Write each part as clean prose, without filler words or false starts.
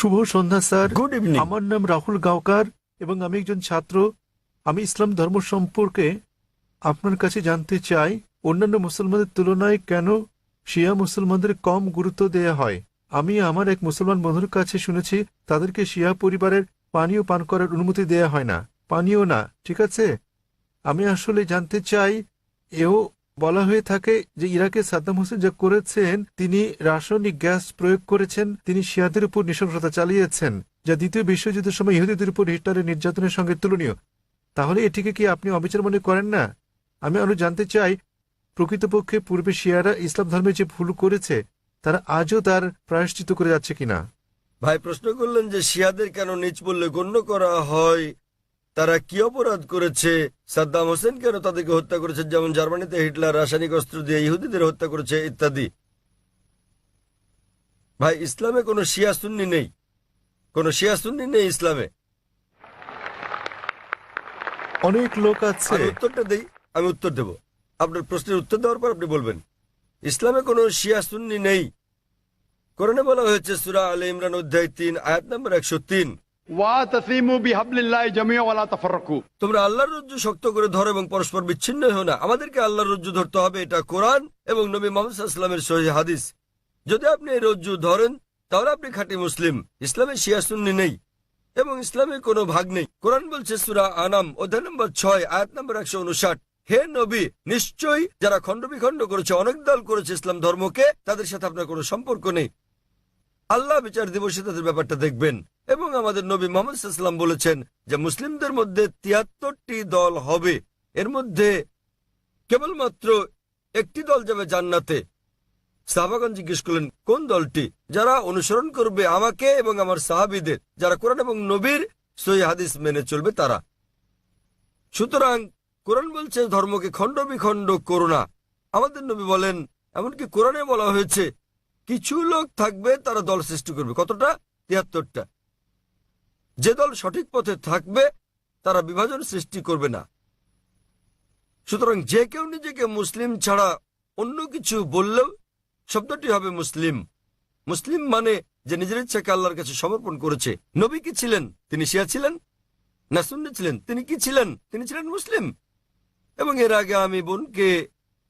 শুভ সন্ধ্যা sir. Good evening. আমার নাম রাহুল গাওকার এবং আমি একজন ছাত্র। আমি ইসলাম ধর্ম সম্পর্কে আপনার কাছে জানতে চাই, অন্যান্য মুসলমানদের তুলনায় কেন শিয়া মুসলমানদের কম গুরুত্ব দেয়া হয়। আমি আমার এক মুসলমান বন্ধুর কাছে শুনেছি তাদেরকে শিয়া পরিবারের পানীয় পান করার অনুমতি দেয়া হয় না। পানীয় না, ঠিক আছে। আমি আসলে জানতে চাই, এও বলা হয়ে থাকে যে ইরাকে সাদ্দাম হোসেন যা করেছেন, তিনি রাসায়নিক গ্যাস প্রয়োগ করেছেন, তিনি শিয়াদের উপর নৃশংসতা চালিয়েছেন, যা দ্বিতীয় বিশ্বযুদ্ধের সময় ইহুদিদের উপর হিটলারের নির্যাতনের সঙ্গে তুলনীয়। তাহলে এটিকে কি আপনি অবিচার মনে করেন না? আমি আরো জানতে চাই, প্রকৃতপক্ষে পূর্বে শিয়ারা ইসলাম ধর্মে যে ভুল করেছে তারা আজও তার প্রায়শ্চিত্ত করে যাচ্ছে কিনা। ভাই প্রশ্ন করলেন যে শিয়াদের কেন নিচ বললে গণ্য করা হয়, তারা কি অপরাধ করেছে, সাদ্দাম হোসেন কেন তাদেরকে হত্যা করেছে, যেমন জার্মানিতে হিটলার রাসায়নিক অস্ত্র দিয়ে ইহুদিদের হত্যা করেছে ইত্যাদি। ভাই ইসলামে কোনো শিয়া সুন্নি নেই, কোনো শিয়া সুন্নি নেই ইসলামে। অনেক লোক আছে। আমি উত্তরটা দেই, আমি উত্তর দেব। আপনার প্রশ্নের উত্তর দেওয়ার পর আপনি বলবেন। ইসলামে কোনো শিয়া সুন্নি নেই। কোরআনে বলা হয়েছে সূরা আলে ইমরান অধ্যায় 3 আয়াত নম্বর 103, ওয়াতাসিমু বিহাবলিল্লাহি জামিআ ওয়া লা তাফাররাকু। তোমরা আল্লাহর রজ্জু শক্ত করে ধরো এবং পরস্পর বিচ্ছিন্ন হও না। আমাদেরকে আল্লাহর রজ্জু ধরতে হবে, এটা কোরআন এবং নবী মুহাম্মদ সাল্লাল্লাহু আলাইহি ওয়াসাল্লামের সহিহ হাদিস। যদি আপনি এই রজ্জু ধরেন তাহলে আপনি খাঁটি মুসলিম। ইসলামে শিয়া সুন্নি নেই এবং ইসলামের কোনো ভাগ নেই। কোরআন বলছে সূরা আনাম অধ্যায় নম্বর 6 আয়াত নম্বর 159, হে নবী, নিশ্চয়ই যারা খণ্ড বিখণ্ড করেছে, অনেক দল করেছে ইসলাম ধর্মকে, তাদের সাথে আপনার কোনো সম্পর্ক নেই। আল্লাহ বিচার দিবসে তাদের ব্যাপারটা দেখবেন। এবং আমাদের নবী মুহাম্মদ সাল্লাল্লাহু আলাইহি ওয়াসাল্লাম বলেছেন যে মুসলিমদের মধ্যে 73টি দল হবে, এর মধ্যে কেবলমাত্র একটি দল যাবে জান্নাতে। সাহাবাগণ জিজ্ঞেস করলেন কোন দলটি? যারা অনুসরণ করবে আমাকে এবং আমার সাহাবীদের, যারা কোরআন এবং নবীর সহিহ হাদিস মেনে চলবে তারা। সুতরাং কোরআন বলছে ধর্মকে খণ্ড বিখণ্ড করো না। আমাদের নবী বলেন, এমনকি কোরআনে বলা হয়েছে কিছু লোক থাকবে তারা দল সৃষ্টি করবে। কতটা? 73টা। যে দল সঠিক পথে থাকবে তারা বিভাজন সৃষ্টি করবে না। সুতরাং যে কেউ নিজেকে মুসলিম ছাড়া অন্য কিছু বললেও শব্দটি হবে মুসলিম। মুসলিম মানে যে নিজের ইচ্ছাকে আল্লাহর কাছে সমর্পণ করেছে। নবী কি ছিলেন? তিনি শিয়া ছিলেন না সুন্নি ছিলেন? তিনি কি ছিলেন? তিনি ছিলেন মুসলিম। এবং এর আগে আমি বোনকে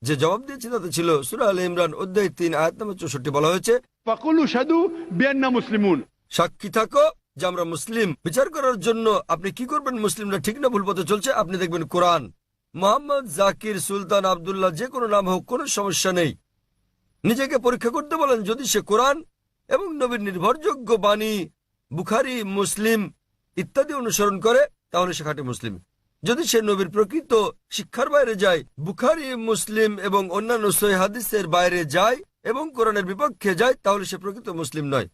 যে জবাব দিয়েছি তাতে ছিল সূরা আলে ইমরান অধ্যায় 3 আয়াত নম্বর 64, বলা হয়েছে ফাকুলু শাদু বিআন্না মুসলিমুন। সাক্ষী থাকো যে আমরা মুসলিম। বিচার করার জন্য আপনি কি করবেন মুসলিমরা ঠিক না ভুল পথে চলছে? আপনি দেখবেন কোরআন। মোহাম্মদ, জাকির, সুলতান, আব্দুল্লাহ, যে কোনো নাম হোক, কোনো সমস্যা নেই। নিজেকে পরীক্ষা করতে বলেন। যদি সে কোরআন এবং নবীর নির্ভরযোগ্য বাণী বুখারী, মুসলিম ইত্যাদি অনুসরণ করে তাহলে সে খাঁটি মুসলিম। যদি সে নবীর প্রকৃত শিক্ষার বাইরে যায়, বুখারী, মুসলিম এবং অন্যান্য সহিহ হাদিসের বাইরে যায় এবং কোরআনের বিপক্ষে যায়, তাহলে সে প্রকৃত মুসলিম নয়।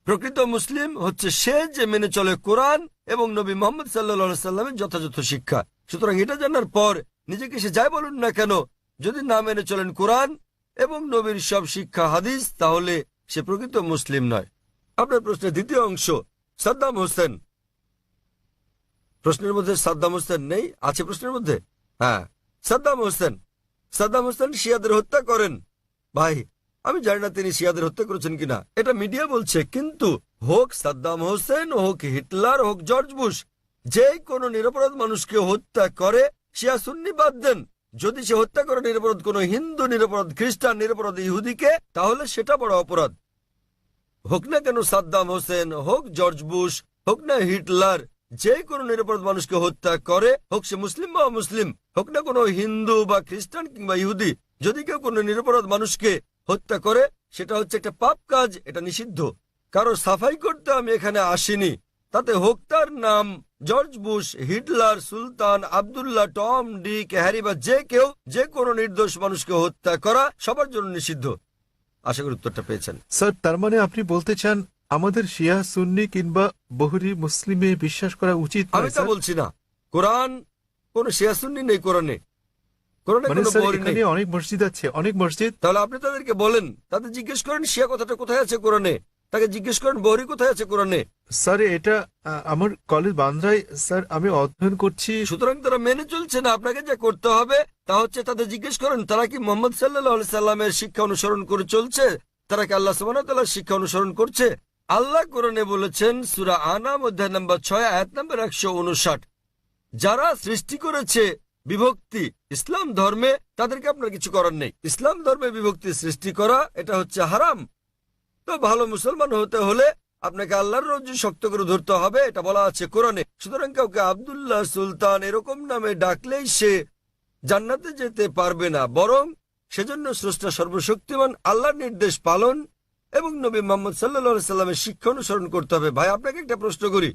প্রকৃত মুসলিম হচ্ছে সে যে মেনে চলে কোরআন এবং নবী মুহাম্মদ সাল্লাল্লাহু আলাইহি সাল্লামের যথাযথ শিক্ষা। সুতরাং এটা জানার পর নিজেকে সে যাই বলুন না কেন, যদি না মেনে চলেন কোরআন এবং নবীর সব শিক্ষা হাদিস, তাহলে সে প্রকৃত মুসলিম নয়। আপনার প্রশ্নের দ্বিতীয় অংশ, সাদ্দাম হোসেন। প্রশ্নের মধ্যে সাদ্দাম হোসেন নেই? আছে প্রশ্নের মধ্যে? হ্যাঁ, সাদ্দাম হোসেন। সাদ্দাম হোসেন শিয়াদের হত্যা করেন। ভাই আমি জানি না তিনি শিয়াদের হত্যা করেছেন কিনা, এটা মিডিয়া বলছে। কিন্তু হোক সাদ্দাম হোসেন, হোক হিটলার, হোক জর্জ বুশ, যে কোনো নিরপরাধ মানুষকে হত্যা করে, শিয়া সুন্নি বাদ দেন, যদি সে হত্যা করে নিরপরাধ কোনো হিন্দু, নিরপরাধ খ্রিস্টান, নিরপরাধ ইহুদিকে, তাহলে সেটা বড় অপরাধ। হোক না কেন সাদ্দাম হোসেন, হোক জর্জ বুশ, হোক না হিটলার, যে কোনো নিরপরাধ মানুষকে হত্যা করে, হোক সে মুসলিম বা অমুসলিম, হোক না কোনো হিন্দু বা খ্রিস্টান কিংবা ইহুদি, যদি কেউ কোনো নিরপরাধ মানুষকে হত্যা করে, সেটা হচ্ছে একটা পাপ কাজ, এটা নিষিদ্ধ। কারো সাফাই করতে আমি এখানে আসিনি। তাতে হোক তার নাম জর্জ বুশ, হিটলার, সুলতান, আব্দুল্লাহ, টম, ডিক, হ্যারি বা যে কেউ, যে কোনো নির্দোষ মানুষকে হত্যা করা সবার জন্য নিষিদ্ধ। আশা করি উত্তরটা পেয়েছেন। স্যার, তার মানে আপনি বলতে চান আমাদের শিয়া সুন্নি কিংবা বহুরি মুসলিমে বিশ্বাস করা উচিত নয়? আমি তা বলছি না। কোরআন কোন শিয়া সুন্নি নেই কোরআনে। কোরআনে মানে কোনো স্যার, বহুরি নেই। এখানে অনেক মসজিদ আছে, অনেক মসজিদ। তাহলে আপনি তাদেরকে বলেন, তাদের জিজ্ঞেস করেন শিয়া কথাটা কোথায় আছে কোরআনে, তাকে জিজ্ঞেস করেন বহুরি কোথায় আছে কোরআনে। স্যার, এটা আমার কলেজ বান্দ্রায় স্যার, আমি অধ্যয়ন করছি। সুতরাং তারা মেনে চলছে না। আপনাকে যা করতে হবে তা হচ্ছে তাদের জিজ্ঞেস করেন তারা কি মোহাম্মদ সাল্লাল্লাহু আলাইহি সাল্লামের শিক্ষা অনুসরণ করে চলছে, তারা কি আল্লাহ সুবহানাহু ওয়া তাআলার শিক্ষা অনুসরণ করছে। আল্লাহ কোরআনে বলেছেন সূরা আনাম অধ্যায় নম্বর 6 আয়াত নম্বর 159, যারা সৃষ্টি করেছে বিভক্তি ইসলাম ধর্মে তাদেরকে আপনার কিছু করার নেই। ইসলাম ধর্মে বিভক্তি সৃষ্টি করা এটা হচ্ছে হারাম। তো ভালো মুসলমান হতে হলে আপনাকে আল্লাহর রজ্জু শক্ত করে ধরতে হবে, এটা বলা আছে কোরআনে। সুতরাং কাউকে আব্দুল্লাহ, সুলতান এরকম নামে ডাকলেই সে জান্নাতে যেতে পারবে না, বরং সেজন্য স্রষ্টা সর্বশক্তিমান আল্লাহর নির্দেশ পালন এবং নবী মুহাম্মদ সাল্লাল্লাহু আলাইহি সাল্লামের শিক্ষা অনুসরণ করতে হবে। ভাই, আপনাকে একটা প্রশ্ন করি,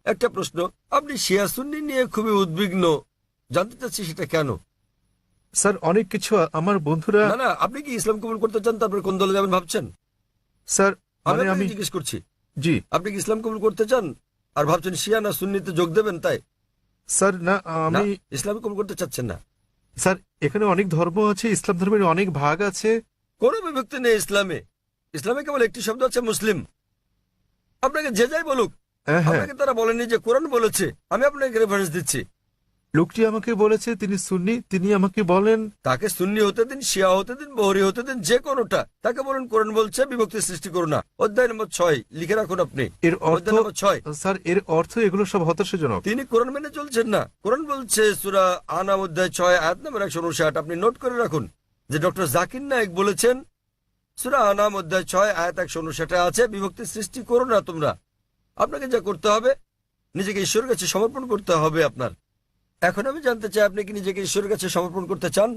একটা প্রশ্ন। আপনি শিয়া সুন্নি নিয়ে খুবই উদ্বিগ্ন, জানতে চাচ্ছি সেটা কেন? স্যার অনেক কিছু আমার বন্ধুরা। না না, আপনি কি ইসলাম কবুল করতে চান? তারপরে কোন দলে যাবেন ভাবছেন? স্যার আমি মানে আমি আপনাকে জিজ্ঞেস করছি, জি আপনি কি ইসলাম কবুল করতে চান আর ভাবছেন শিয়া না সুন্নিতে যোগ দেবেন? তাই স্যার না, না, আমি ইসলাম কবুল করতে চাচ্ছেন না। স্যার এখানে অনেক ধর্ম আছে, ইসলাম ধর্মের অনেক ভাগ আছে। কোনো বিভক্তি নেই ইসলামে। ইসলামে কেবল একটি শব্দ আছে, মুসলিম। আপনাকে যে যাই বলুক, হ্যাঁ হ্যাঁ, আপনাকে তারা বলেনি যে কোরআন বলেছে। আমি আপনাকে রেফারেন্স দিচ্ছি। লোকটি আমাকে বলেছে তিনি সুন্নি, তিনি আমাকে বলেন তাকে সুন্নি হতে দিন, শিয়া হতে দিন, বহরি হতে দিন, যে কোনোটা। তাকে বলুন কোরআন বলছে বিভক্তি সৃষ্টি করো না। অধ্যায় নম্বর 6 লিখে রাখুন আপনি। এর অর্থ অধ্যায় নম্বর 6। স্যার এর অর্থ এগুলো সব হতাশাজনক। তিনি কোরআন মেনে চলছেন না। কোরআন বলছে সূরা আনাম অধ্যায় 6 আয়াত নম্বর 159, আপনি নোট করে রাখুন যে ডক্টর জাকির নায়েক বলেছেন সূরা আনাম অধ্যায় 6 আয়াত 159 আছে বিভক্তি সৃষ্টি করো না তোমরা। আপনাকে যা করতে হবে, নিজেকে ঈশ্বরের কাছে সমর্পণ করতে হবে আপনার। এখন আমি জানতে চাই, আপনি কি নিজেকে ঈশ্বরের কাছে সমর্পণ করতে চান?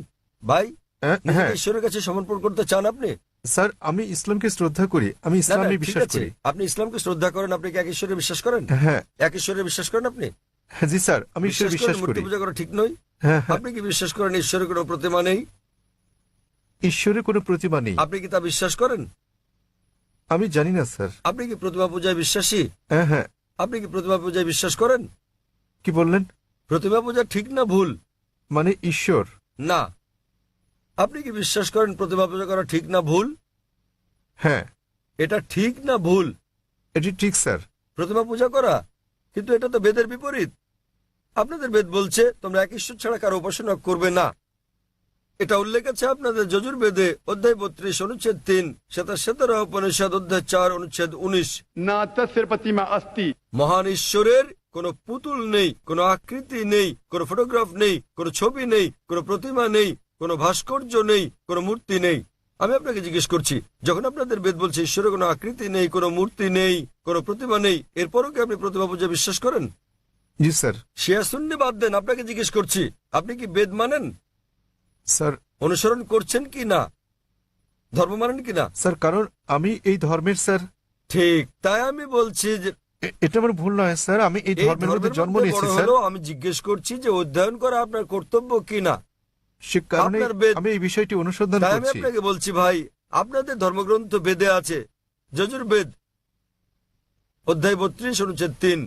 ভাই, হ্যাঁ নিজেকে ঈশ্বরের কাছে সমর্পণ করতে চান আপনি? স্যার আমি ইসলামকে শ্রদ্ধা করি, আমি না, না, ইসলামে ঠিক বিশ্বাস আছে। করি। আপনি ইসলামকে শ্রদ্ধা করেন, আপনি কি এক ঈশ্বরে বিশ্বাস করেন? হ্যাঁ এক ঈশ্বরে বিশ্বাস করেন আপনি? হ্যাঁ, জি স্যার আমি ঈশ্বরে বিশ্বাস মূর্তি করি। পূজা করা ঠিক নয়? হ্যাঁ হ্যাঁ, আপনি কি বিশ্বাস করেন ঈশ্বরের কোনো প্রতিমা নেই? ঈশ্বরের কোনো প্রতিমা নেই। আপনি কি তা বিশ্বাস করেন? আমি জানি না স্যার। আপনি কি প্রতিমা পূজায় বিশ্বাসী? হ্যাঁ হ্যাঁ, আপনি কি প্রতিমা পূজায় বিশ্বাস করেন? কি বললেন? প্রতিমা পূজা ঠিক না ভুল? মানে ঈশ্বর? না। আপনি কি বিশ্বাস করেন প্রতিমা পূজা করা ঠিক না ভুল? হ্যাঁ এটা ঠিক না ভুল? এটি ঠিক স্যার। প্রতিমা পূজা করা, কিন্তু এটা তো বেদের বিপরীত। আপনাদের বেদ বলছে তোমরা এক ঈশ্বর ছাড়া কারো উপাসনা করবে না। এটা উল্লেখ আছে আপনাদের যজুর্বেদে অধ্যায় 32 অনুচ্ছেদ 3, শ্বেতাশ্বেতার উপনিষদ অধ্যায় 4 অনুচ্ছেদ 19। न तस्य प्रतिमा अस्ति মহান ঈশ্বরের কোনো পুতুল নেই, কোনো আকৃতি নেই, কোনো ফটোগ্রাফ নেই, কোনো ছবি নেই, কোনো প্রতিমা নেই, কোনো ভাস্কর্য নেই, কোনো মূর্তি নেই। আমি আপনাকে জিজ্ঞেস করছি, যখন আপনাদের বেদ বলছে ঈশ্বরের কোনো আকৃতি নেই, কোনো মূর্তি নেই, কোনো প্রতিমা নেই, এরপরও কি আপনি প্রতিমা পূজা বিশ্বাস করেন? জি স্যার। শিয়া সুন্নি বাদ দেন, আপনাকে জিজ্ঞেস করছি, আপনি কি বেদ মানেন? স্যার অনুসরণ করছেন কি না? ধর্ম মানেন কি না? স্যার কারণ আমি এই ধর্মের স্যার। ঠিক, তাই আমি বলছি যে এটা আমার ভুল নয় স্যার, আমি এই এই ধর্মের মধ্যে ধর্মের জন্ম মধ্যে নিয়েছি বড় স্যার। হলেও আমি জিজ্ঞেস করছি যে অধ্যয়ন করা আপনার কর্তব্য কি না। সে কারণে আপনার বেদ- আমি এই বিষয়টি অনুসন্ধান তাই আমি করছি। আপনাকে বলছি ভাই, আপনাদের ধর্মগ্রন্থ বেদে আছে, যজুর্বেদ অধ্যায় 32 অনুচ্ছেদ 3,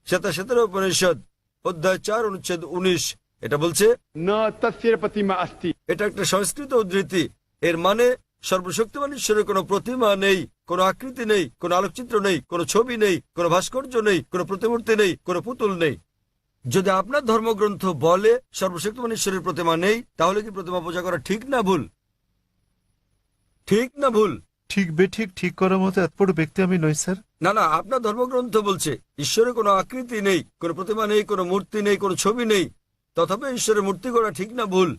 শ্বেতাশ্বেতার উপনিষদ অধ্যায় 4 অনুচ্ছেদ 19। এটা বলছে, न तस्य प्रतिमा अस्ति এটা একটা সংস্কৃত উদ্ধৃতি। এর মানে সর্বশক্তিমান ঈশ্বরের কোনো প্রতিমা নেই, কোনো আকৃতি নেই, কোনো আলোকচিত্র নেই, কোনো ছবি নেই, কোনো ভাস্কর্য নেই, কোনো প্রতিমূর্তি নেই, কোনো পুতুল নেই। যদি আপনার ধর্মগ্রন্থ বলে সর্বশক্তিমান ঈশ্বরের প্রতিমা নেই, তাহলে কি প্রতিমা পূজা করা ঠিক না ভুল? ঠিক না ভুল? ঠিক বেঠিক ঠিক করার মতো এত বড় ব্যক্তি আমি নই স্যার। না না, আপনার ধর্মগ্রন্থ বলছে ঈশ্বরের কোনো আকৃতি নেই, কোনো প্রতিমা নেই, কোনো মূর্তি নেই, কোনো ছবি নেই, তথাপি ঈশ্বরের মূর্তি করা ঠিক না ভুল?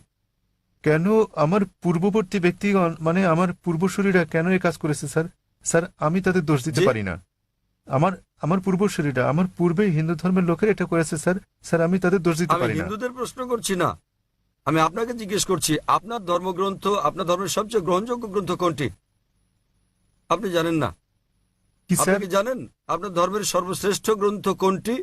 কেন আমার পূর্ববর্তী ব্যক্তিগণ মানে আমার পূর্বসূরীরা কেন এই কাজ করেছে স্যার? স্যার আমি তাদের দোষ দিতে জি? পারি না। আমার আমার পূর্বসূরীরা, আমার পূর্বে হিন্দু ধর্মের লোকের এটা করেছে স্যার। স্যার আমি তাদের দোষ দিতে আমি পারি না। হিন্দুদের প্রশ্ন করছি না, আমি আপনাকে জিজ্ঞেস করছি আপনার ধর্মগ্রন্থ, আপনার ধর্মের সবচেয়ে গ্রহণযোগ্য গ্রন্থ কোনটি? আপনি জানেন না? কি আপনি স্যার? কি জানেন আপনার ধর্মের সর্বশ্রেষ্ঠ গ্রন্থ কোনটি?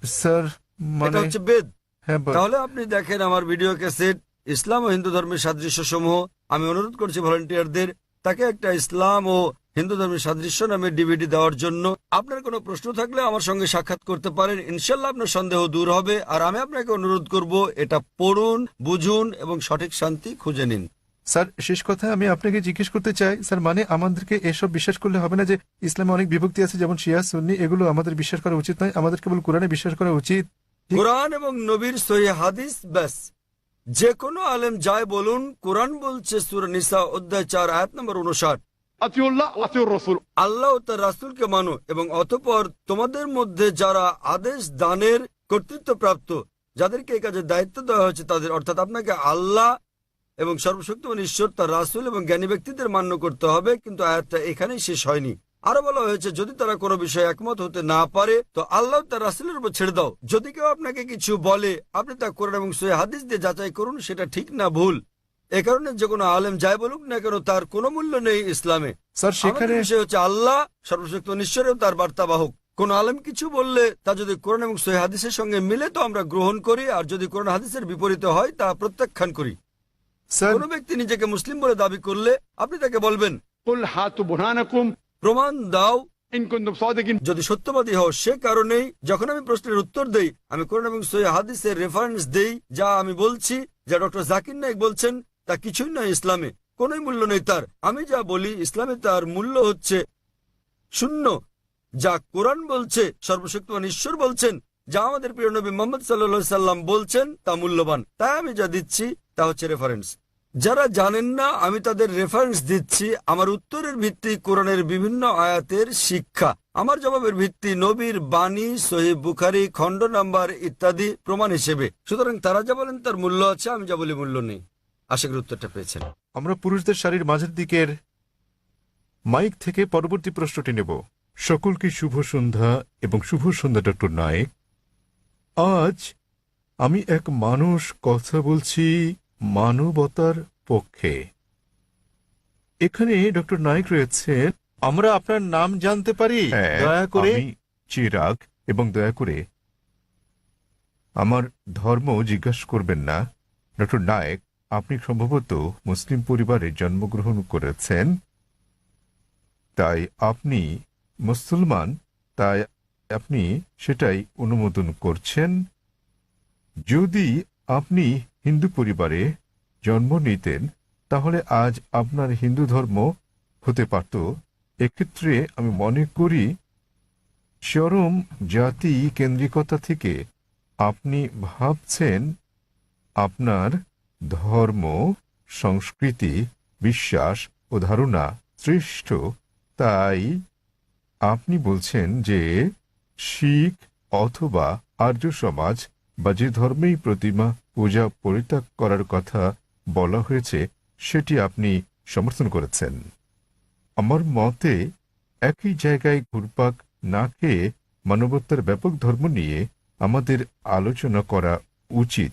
স্যার এটা মানে হচ্ছে বেদ। হ্যাঁ তাহলে আপনি দেখেন আমার ভিডিও ক্যাসেট ইসলাম ও হিন্দু ধর্মের সাদৃশ্য সমূহ। আমি অনুরোধ করছি ভলান্টিয়ারদের তাকে একটা ইসলাম ও হিন্দু ধর্মের সাদৃশ্য নামে ডিভিডি দেওয়ার জন্য। আপনার কোনো প্রশ্ন থাকলে আমার সঙ্গে সাক্ষাৎ করতে পারেন, ইনশাল্লাহ আপনার সন্দেহ দূর হবে। আর আমি আপনাকে অনুরোধ করব এটা পড়ুন, বুঝুন এবং সঠিক শান্তি খুঁজে নিন। স্যার শেষ কথা আমি আপনাকে জিজ্ঞেস করতে চাই স্যার, মানে আমাদেরকে এসব বিশ্বাস করলে হবে না যে ইসলামে অনেক বিভক্তি আছে যেমন শিয়া সুন্নি, এগুলো আমাদের বিশ্বাস করা উচিত নয়, আমাদের কেবল কোরআনে বিশ্বাস করা উচিত। কোরআন এবং নবীর সহিহ হাদিস ব্যাস। যে কোনো আলেম যায় বলুন, কোরআন বলছে সূরা নিসা অধ্যায় 4 আয়াত নম্বর 59, أطيعوا الله وأطيعوا الرسول আল্লাহ ও তার রাসূলকে মানো এবং অতঃপর তোমাদের মধ্যে যারা আদেশ দানের কর্তৃত্বপ্রাপ্ত, যাদেরকে এই কাজের দায়িত্ব দেওয়া হয়েছে তাদের, অর্থাৎ আপনাকে আল্লাহ এবং সর্বশক্তিমান ঈশ্বর, তার রাসূল এবং জ্ঞানী ব্যক্তিদের মান্য করতে হবে। কিন্তু আয়াতটা এখানেই শেষ হয়নি। আরো বলা হয়েছে যদি তারা কোনো বিষয়ে একমত হতে না পারে তো আল্লাহ তার রাসূলের উপর ছেড়ে দাও। যদি কেউ আপনাকে কিছু বলে আপনি তা কোরআন এবং সহিহ হাদিস দিয়ে যাচাই করুন সেটা ঠিক না ভুল। এ কারণে যে কোনো আলেম যাই বলুক না কেন তার কোনো মূল্য নেই ইসলামে। স্যার সেখানে আমাদের বিষয় হচ্ছে আল্লাহ, সর্বশক্তিমান ঈশ্বর এবং তার বার্তাবাহক। কোন আলেম কিছু বললে তা যদি কোরআন এবং সহিহ হাদিসের সঙ্গে মিলে তো আমরা গ্রহণ করি, আর যদি কোরআন হাদিসের বিপরীতে হয় তা প্রত্যাখ্যান করি। স্যার কোন ব্যক্তি নিজেকে মুসলিম বলে দাবি করলে আপনি তাকে বলবেন قل هاتوا برهانكم প্রমাণ দাও إن كنتم صادقين। যদি সত্যবাদী হও। সে কারণেই যখন আমি প্রশ্নের উত্তর দেই আমি কোরআন এবং সহিহ হাদিসের রেফারেন্স দেই। যা আমি বলছি, যা ডক্টর জাকির নায়েক বলছেন তা কিছুই নয় ইসলামে, কোনোই মূল্য নেই তার। আমি যা বলি ইসলামে তার মূল্য হচ্ছে শূন্য। যা কোরআন বলছে, সর্বশক্তিমান ঈশ্বর বলছেন, যা আমাদের প্রিয় নবী মুহাম্মদ সাল্লাল্লাহু সাল্লাম বলছেন তা মূল্যবান। তাই আমি যা দিচ্ছি তা হচ্ছে রেফারেন্স। যারা জানেন না আমি তাদের রেফারেন্স দিচ্ছি। আমার উত্তরের ভিত্তি কোরআনের বিভিন্ন আয়াতের শিক্ষা, আমার জবাবের ভিত্তি নবীর বাণী, সহিহ বুখারী খণ্ড নাম্বার ইত্যাদি প্রমাণ হিসেবে। সুতরাং তারা যা বলেন তার মূল্য আছে, আমি যা বলি মূল্য নেই। আশা করি উত্তরটা পেয়েছেন। আমরা পুরুষদের সারির মাঝের দিকের মাইক থেকে পরবর্তী প্রশ্নটি নেব। সকলকে শুভ সন্ধ্যা এবং শুভ সন্ধ্যা ডক্টর নায়েক। আজ আমি এক মানুষ কথা বলছি মানবতার পক্ষে। এখানে ডক্টর নায়েক রয়েছেন। আমরা আপনার নাম জানতে পারি দয়া করে? আমি চিরাগ, এবং দয়া করে আমার ধর্ম জিজ্ঞাসা করবেন না। ডক্টর নায়েক, আপনি সম্ভবত মুসলিম পরিবারে জন্মগ্রহণ করেছেন, তাই আপনি মুসলমান, তাই আপনি সেটাই অনুমোদন করছেন। যদি আপনি হিন্দু পরিবারে জন্ম নিতেন তাহলে আজ আপনার হিন্দু ধর্ম হতে পারত। এক্ষেত্রে আমি মনে করি চরম জাতি কেন্দ্রিকতা থেকে আপনি ভাবছেন আপনার ধর্ম, সংস্কৃতি, বিশ্বাস ও ধারণা শ্রেষ্ঠ। তাই আপনি বলছেন যে শিখ অথবা আর্য সমাজ বা যে ধর্মেই প্রতিমা পূজা পরিত্যাগ করার কথা বলা হয়েছে সেটি আপনি সমর্থন করেছেন। আমার মতে একই জায়গায় ঘুরপাক না খেয়ে মানবতার ব্যাপক ধর্ম নিয়ে আমাদের আলোচনা করা উচিত।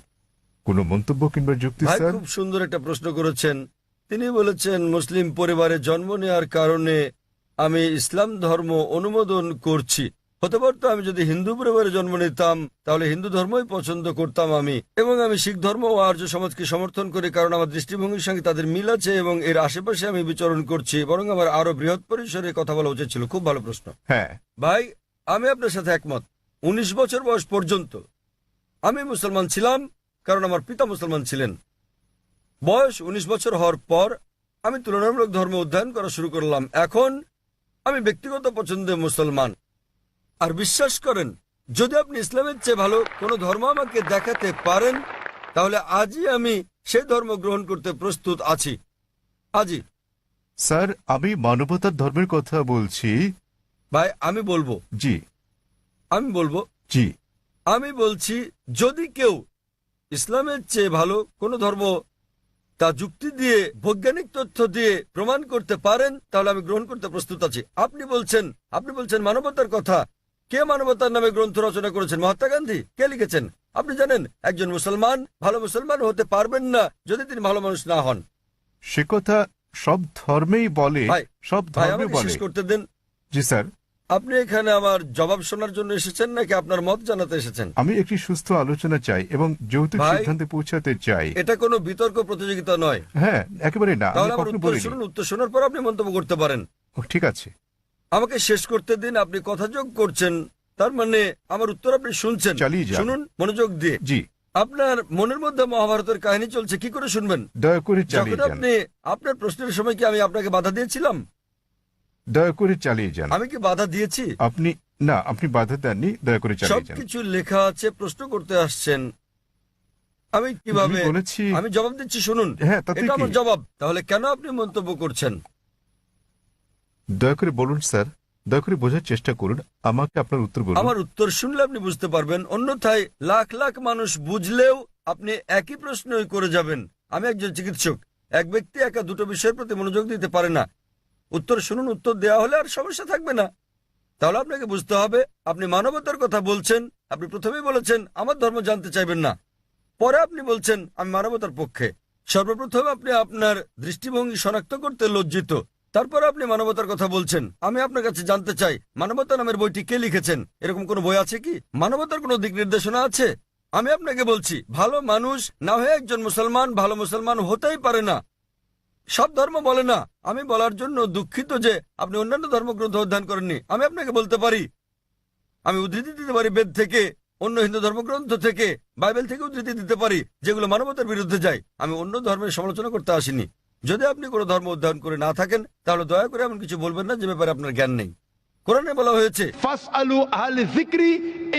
কোনো মন্তব্য কিংবা যুক্তি? ভাই স্যার, খুব সুন্দর একটা প্রশ্ন করেছেন। তিনি বলেছেন মুসলিম পরিবারে জন্ম নেওয়ার কারণে আমি ইসলাম ধর্ম অনুমোদন করছি। হতে পারতো আমি যদি হিন্দু পরিবারে জন্ম নিতাম তাহলে হিন্দু ধর্মই পছন্দ করতাম আমি, এবং আমি শিখ ধর্ম ও আর্য সমাজকে সমর্থন করি কারণ আমার দৃষ্টিভঙ্গির সঙ্গে তাদের মিল আছে এবং এর আশেপাশে আমি বিচরণ করছি। বরং আমার আরো বৃহৎ পরিসরে কথা বলা উচিত ছিল। খুব ভালো প্রশ্ন। হ্যাঁ ভাই, আমি আপনার সাথে একমত। 19 বছর বয়স পর্যন্ত আমি মুসলমান ছিলাম কারণ আমার পিতা মুসলমান ছিলেন। বয়স 19 বছর হওয়ার পর আমি তুলনামূলক ধর্ম অধ্যয়ন করা শুরু করলাম। এখন আমি ব্যক্তিগত পছন্দে মুসলমান। আর বিশ্বাস করেন, যদি আপনি ইসলামের চেয়ে ভালো কোনো ধর্ম আমাকে দেখাতে পারেন তাহলে আজই আমি সেই ধর্ম গ্রহণ করতে প্রস্তুত আছি। আজই। স্যার, আমি মানবতার ধর্মের কথা বলছি। ভাই আমি বলবো জি জি আমি বলছি যদি কেউ ইসলামের চেয়ে ভালো কোনো ধর্ম তা যুক্তি দিয়ে, বৈজ্ঞানিক তথ্য দিয়ে প্রমাণ করতে পারেন তাহলে আমি গ্রহণ করতে প্রস্তুত আছি। আপনি বলছেন মানবতার কথা। কে মানবতার নামে গ্রন্থ রচনা করেছেন? মহাত্মা গান্ধী। কে লিখেছেন? আপনি জানেন একজন মুসলমান ভালো মুসলমান হতে পারবেন না যদি তিনি ভালো মানুষ না হন। সে কথা সব ধর্মেই বলে, সব ভাই ধর্মে আমাকে বলে। শেষ করতে দেন। জি স্যার। আপনি এখানে আমার জবাব শোনার জন্য এসেছেন নাকি আপনার মত জানাতে এসেছেন? আমি একটি সুস্থ আলোচনা চাই এবং যৌতুক ভাই, সিদ্ধান্তে পৌঁছাতে চাই। এটা কোনো বিতর্ক প্রতিযোগিতা নয়। হ্যাঁ, একেবারে না। তাহলে আমি আমার কখনো উত্তর বলিনি। শুনুন, উত্তর শোনার পর আপনি মন্তব্য করতে পারেন। ঠিক আছে। আমাকে শেষ করতে দিন। আপনি কথা যোগ করছেন, তার মানে আমার উত্তর আপনি শুনছেন। চালিয়ে যান। শুনুন মনোযোগ দিয়ে। জি। আপনার মনের মধ্যে মহাভারতের কাহিনী চলছে, কি করে শুনবেন? দয়া করে চালিয়ে যখন যান। আপনি আপনার প্রশ্নের সময় কি আমি আপনাকে বাধা দিয়েছিলাম? দয়া করে চালিয়ে যান। আমি কি বাধা দিয়েছি? আপনি বাধা দেননি। দয়া করে চালিয়ে যান। সবকিছু লেখা আছে, প্রশ্ন করতে আসছেন। আমি কিভাবে বলেছি? আমি জবাব দিচ্ছি, শুনুন। হ্যাঁ, তাতে এটা কি? আমার জবাব। তাহলে কেন আপনি মন্তব্য করছেন? দয়া করে বলুন স্যার, দয়া করে বোঝার চেষ্টা করুন, আমাকে আপনার উত্তর বলুন। আমার উত্তর শুনলে আপনি বুঝতে পারবেন, অন্যথায় লাখ লাখ মানুষ বুঝলেও আপনি একই প্রশ্নই করে যাবেন। আমি একজন চিকিৎসক, এক ব্যক্তি একা দুটো বিষয়ের প্রতি মনোযোগ দিতে পারে না। উত্তর শুনুন, উত্তর দেওয়া হলে আর সমস্যা থাকবে না। তাহলে আপনাকে বুঝতে হবে আপনি মানবতার কথা বলছেন। আপনি প্রথমেই বলেছেন আমার ধর্ম জানতে চাইবেন না, পরে আপনি বলছেন আমি মানবতার পক্ষে। সর্বপ্রথম আপনি আপনার দৃষ্টিভঙ্গি শনাক্ত করতে লজ্জিত, তারপর আপনি মানবতার কথা বলছেন। আমি আপনার কাছে জানতে চাই, মানবতা নামের বইটি কে লিখেছেন? এরকম কোনো বই আছে কি? মানবতার কোনো দিক নির্দেশনা আছে? আমি আপনাকে বলছি, ভালো মানুষ না হয়ে একজন মুসলমান ভালো মুসলমান হতেই পারে না। সব ধর্ম বলে না। আমি বলার জন্য দুঃখিত যে আপনি অন্যান্য ধর্মগ্রন্থ অধ্যয়ন করেননি। আমি আপনাকে বলতে পারি, আমি উদ্ধৃতি দিতে পারি বেদ থেকে, অন্য হিন্দু ধর্মগ্রন্থ থেকে, বাইবেল থেকে উদ্ধৃতি দিতে পারি যেগুলো মানবতার বিরুদ্ধে যায়। আমি অন্য ধর্মের সমালোচনা করতে আসিনি। যদি আপনি কোনো ধর্ম অধ্যয়ন করে না থাকেন তাহলে দয়া করে এমন কিছু বলবেন না যে ব্যাপারে আপনার জ্ঞান নেই। কোরআনে বলা হয়েছে ফাসআলু আহলে যিকরি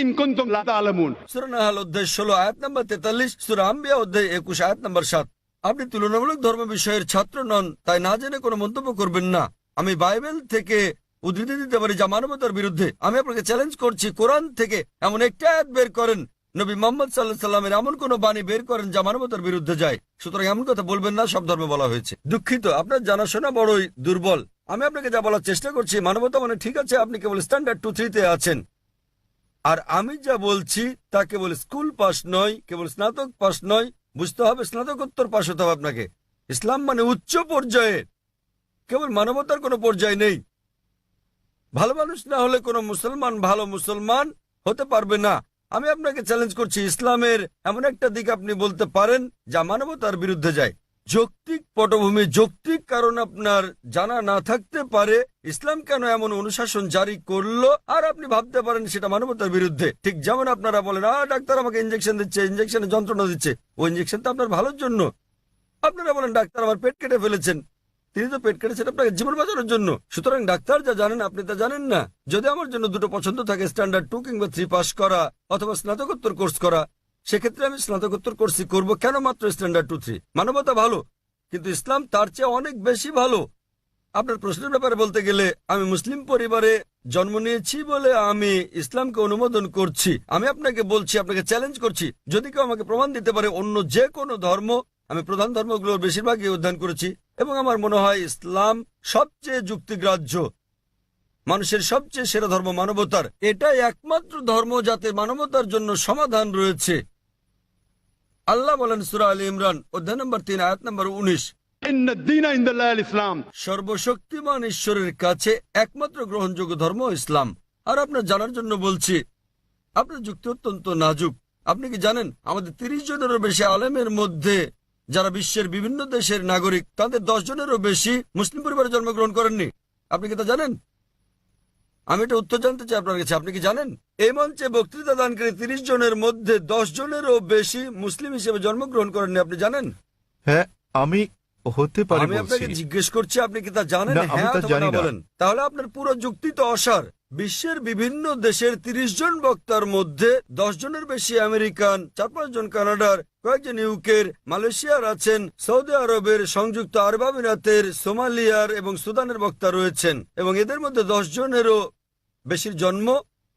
ইন কুনতুম লা তা'লামুন। সূরা নাহল অধ্যায় 16 আয়াত নম্বর 43, সূরা আম্বিয়া অধ্যায় 21 আয়াত নম্বর 7। আপনি তুলনামূলক ধর্ম বিষয়ের ছাত্র নন, তাই না জেনে কোনো মন্তব্য করবেন না। আমি বাইবেল থেকে উদ্ধৃতি দিতে পারি যা মানবতার বিরুদ্ধে। আমি আপনাকে চ্যালেঞ্জ করছি, কোরআন থেকে এমন একটা আয়াত বের করেন, নবী মুহাম্মদ সাল্লাল্লাহু আলাইহি সাল্লামের এমন কোন বাণী বের করেন যা মানবতার বিরুদ্ধে যায়। সুতরাং এমন কথা বলবেন না সব ধর্মে বলা হয়েছে। দুঃখিত, আপনার জানাশোনা বড়ই দুর্বল। আমি আপনাকে যা বলার চেষ্টা করছি, মানবতা মানে ঠিক আছে, আপনি কেবল স্ট্যান্ডার্ড 2-3 আছেন। আর আমি যা বলছি তা কেবল স্কুল পাস নয়, কেবল স্নাতক পাস নয়, বুঝতে হবে স্নাতকোত্তর পাস হতে হবে আপনাকে। ইসলাম মানে উচ্চ পর্যায়ে, কেবল মানবতার কোনো পর্যায় নেই। ভালো মানুষ না হলে কোনো মুসলমান ভালো মুসলমান হতে পারবে না। আমি আপনাকে চ্যালেঞ্জ করছি, ইসলামের এমন একটা দিক আপনি বলতে পারেন যা মানবতার বিরুদ্ধে যায়। যৌক্তিক পটভূমি, যৌক্তিক কারণ আপনার জানা না থাকতে পারে ইসলাম কেন এমন অনুশাসন জারি করলো, আর আপনি ভাবতে পারেন সেটা মানবতার বিরুদ্ধে। ঠিক যেমন আপনারা বলেন, ডাক্তার আমাকে ইঞ্জেকশন দিচ্ছে, ইঞ্জেকশনে যন্ত্রণা দিচ্ছে, ওই ইঞ্জেকশন তো আপনার ভালোর জন্য। আপনারা বলেন ডাক্তার আমার পেট কেটে ফেলেছেন, তিনি তো পেট কেটেছেন আপনাকে জীবন বাঁচানোর জন্য। সুতরাং ডাক্তার যা জানেন আপনি তা জানেন না। যদি আমার জন্য দুটো পছন্দ থাকে, স্ট্যান্ডার্ড 2 কিংবা 3 পাস করা অথবা স্নাতকোত্তর কোর্স করা, সেক্ষেত্রে আমি স্নাতকোত্তর কোর্সই করব। কেন মাত্র স্ট্যান্ডার্ড 2-3? মানবতা ভালো, কিন্তু ইসলাম তার চেয়ে অনেক বেশি ভালো। আপনার প্রশ্নের ব্যাপারে বলতে গেলে, আমি মুসলিম পরিবারে জন্ম নিয়েছি বলে আমি ইসলামকে অনুমোদন করছি। আমি আপনাকে বলছি, আপনাকে চ্যালেঞ্জ করছি, যদি কেউ আমাকে প্রমাণ দিতে পারে অন্য যে কোনো ধর্ম, আমি প্রধান ধর্মগুলোর বেশিরভাগই অধ্যয়ন করেছি এবং আমার মনে হয় ইসলাম সবচেয়ে যুক্তিগ্রাহ্য, মানুষের সবচেয়ে সেরা ধর্ম মানবতার। এটাই একমাত্র ধর্ম যাতে মানবতার জন্য সমাধান রয়েছে। আল্লাহ বলেন সূরা আলী ইমরান অধ্যায় নম্বর 3 আয়াত নম্বর 19, ইন্নাদ দীনা ইনদাল্লাহিল ইসলাম। সর্বশক্তিমান ঈশ্বরের কাছে একমাত্র গ্রহণযোগ্য ধর্ম ইসলাম। আর আপনার জানার জন্য বলছি, আপনার যুক্তি অত্যন্ত নাজুক। আপনি কি জানেন আমাদের 30 জনেরও বেশি আলেমের মধ্যে যারা বিশ্বের বিভিন্ন দেশের নাগরিক, তাদের 10 জনেরও বেশি মুসলিম পরিবারে জন্মগ্রহণ করেননি? আপনি কি তা জানেন? আমি এটা উত্তর জানতে চাই আপনার কাছে, আপনি কি জানেন এই মঞ্চে বক্তৃতা দানকারী 30 জনের মধ্যে 10 জনেরও বেশি মুসলিম হিসেবে জন্মগ্রহণ করেননি? আপনি জানেন? হ্যাঁ, আমি হতে পারে আমি বলছি। আপনাকে জিজ্ঞেস করছি, আপনি কি তা জানেন? না, আমি হ্যাঁ তা অথবা জানি না না। বলেন। তাহলে আপনার পুরো যুক্তি তো অসার। বিশ্বের বিভিন্ন দেশের 30 জন বক্তার মধ্যে 10 জনের বেশি আমেরিকান, 4-5 জন কানাডার, কয়েকজন ইউকের, মালয়েশিয়ার আছেন, সৌদি আরবের, সংযুক্ত আরব আমিরাতের, সোমালিয়ার এবং সুদানের বক্তা রয়েছেন, এবং এদের মধ্যে 10 জনেরও বেশির জন্ম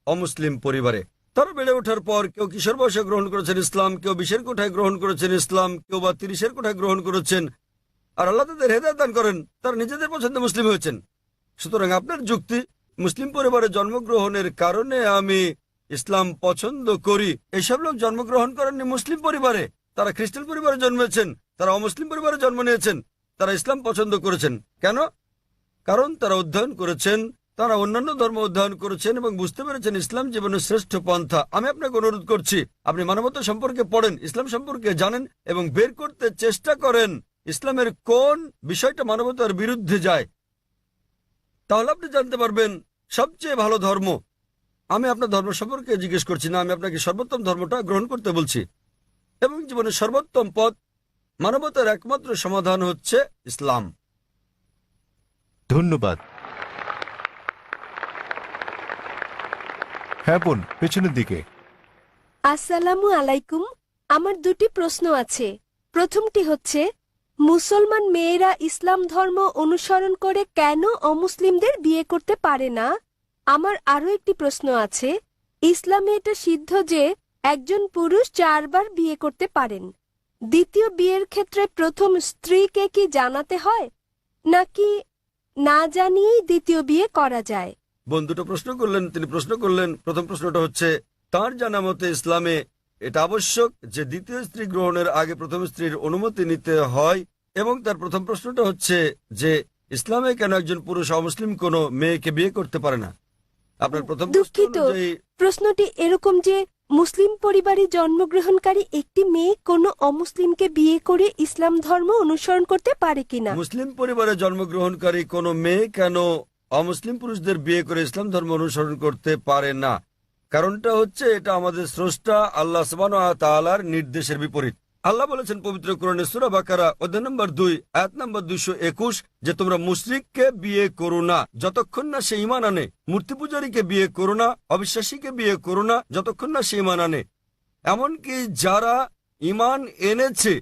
অমুসলিম পরিবারে। তারা বেড়ে ওঠার পর কেউ কিশোর বয়সে গ্রহণ করেছেন ইসলাম, কেউ 20-এর কোঠায় গ্রহণ করেছেন ইসলাম, কেউ বা 30-এর কোঠায় গ্রহণ করেছেন। আর আল্লাহ তাদের হেদায়েত দান করেন, তারা নিজেদের পছন্দে মুসলিম হয়েছেন। সুতরাং আপনার যুক্তি, মুসলিম পরিবারে জন্মগ্রহণের কারণে আমি ইসলাম পছন্দ করি, এসব লোক জন্মগ্রহণ করেননি মুসলিম পরিবারে, তারা খ্রিস্টান পরিবারে জন্মেছেন, তারা অমুসলিম পরিবারে জন্ম নিয়েছেন, তারা ইসলাম পছন্দ করেছেন। কেন? কারণ তারা অধ্যয়ন করেছেন, তারা অন্যান্য ধর্ম অধ্যয়ন করেছেন এবং বুঝতে পেরেছেন ইসলাম জীবনের শ্রেষ্ঠ পন্থা। আমি আপনাকে অনুরোধ করছি, আপনি মানবতা সম্পর্কে পড়েন, ইসলাম সম্পর্কে জানেন এবং বের করতে চেষ্টা করেন ইসলামের কোন বিষয়টা মানবতার বিরুদ্ধে যায়। তাহলে আপনি জানতে পারবেন সবচেয়ে ভালো ধর্ম। আমি আপনার ধর্ম সম্পর্কে জিজ্ঞেস করছি না, আমি আপনাকে সর্বোত্তম ধর্মটা গ্রহণ করতে বলছি। এবং জীবনের সর্বোত্তম পথ, মানবতার একমাত্র সমাধান হচ্ছে ইসলাম। ধন্যবাদ। হ্যাঁ বোন, পেছনের দিকে। আসসালামু আলাইকুম। আমার দুটি প্রশ্ন আছে। প্রথমটি হচ্ছে, মুসলমান মেয়েরা ইসলাম ধর্ম অনুসরণ করে কেন অমুসলিমদের বিয়ে করতে পারে না? আমার আরো একটি প্রশ্ন আছে। ইসলামে এটা সিদ্ধ যে একজন পুরুষ 4 বার বিয়ে করতে পারেন। দ্বিতীয় বিয়ের ক্ষেত্রে প্রথম স্ত্রীকে কি জানাতে হয়, নাকি না জানিয়েই দ্বিতীয় বিয়ে করা যায়? বোন দুটো প্রশ্ন করলেন। তিনি প্রশ্ন করলেন, প্রথম প্রশ্নটা হচ্ছে তার জানা মতে ইসলামে এটা আবশ্যক যে দ্বিতীয় স্ত্রী গ্রহণের আগে প্রথম স্ত্রীর অনুমতি নিতে হয়, এবং তার প্রথম প্রশ্নটা হচ্ছে যে ইসলামে কেন একজন পুরুষ অমুসলিম কোনো মেয়েকে বিয়ে করতে পারে না। আপনার প্রথম প্রশ্ন দুঃখিত, অনুযায়ী প্রশ্নটি এরকম যে মুসলিম পরিবারে জন্মগ্রহণকারী একটি মেয়ে কোনো অমুসলিমকে বিয়ে করে ইসলাম ধর্ম অনুসরণ করতে পারে কিনা। মুসলিম পরিবারে জন্মগ্রহণকারী কোনো মেয়ে কেন অমুসলিম পুরুষদের বিয়ে করে ইসলাম ধর্ম অনুসরণ করতে পারে না? কারণটা হচ্ছে এটা আমাদের স্রষ্টা আল্লাহ সুবহানাহু ওয়া তাআলার নির্দেশের বিপরীত। আল্লাহ বলেছেন পবিত্র কোরআনে সূরা বাকারা অধ্যায় নম্বর 2 আয়াত নম্বর 221 যে তোমরা মুশরিককে বিয়ে করো না যতক্ষণ না সে ঈমান আনে, মূর্তি পূজারীকে বিয়ে করো না, অবিশ্বাসীকে বিয়ে করো না যতক্ষণ না সে ঈমান আনে। এমনকি যারা ঈমান এনেছে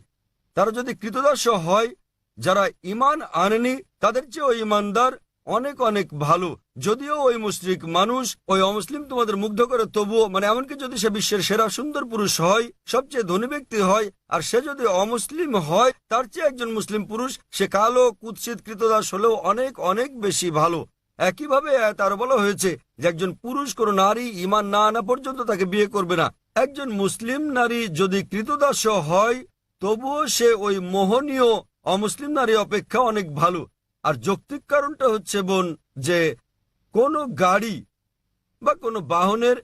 তারা যদি কৃতদাস হয়, যারা ঈমান আনেনি তাদের চেয়ে ওই ঈমানদার অনেক অনেক ভালো। যদিও ওই মুশরিক মানুষ, ওই অমুসলিম তোমাদের মুগ্ধ করে, তবুও এমনকি যদি সে বিশ্বের সেরা সুন্দর পুরুষ হয়, সবচেয়ে ধনী ব্যক্তি হয়, আর সে যদি অমুসলিম হয় তার চেয়ে একজন মুসলিম পুরুষ, সে কালো কুৎসিত কৃতদাস হলেও অনেক অনেক বেশি ভালো। একইভাবে তার বলা হয়েছে যে একজন পুরুষ কোনো নারী ঈমান না আনা পর্যন্ত তাকে বিয়ে করবে না। একজন মুসলিম নারী যদি কৃতদাস হয় তবুও সে ওই মোহনীয় অমুসলিম নারী অপেক্ষা অনেক ভালো। আর যৌক্তিক কারণটা হচ্ছে বোন যে কোনো গাড়ি বা কোনো বাহনের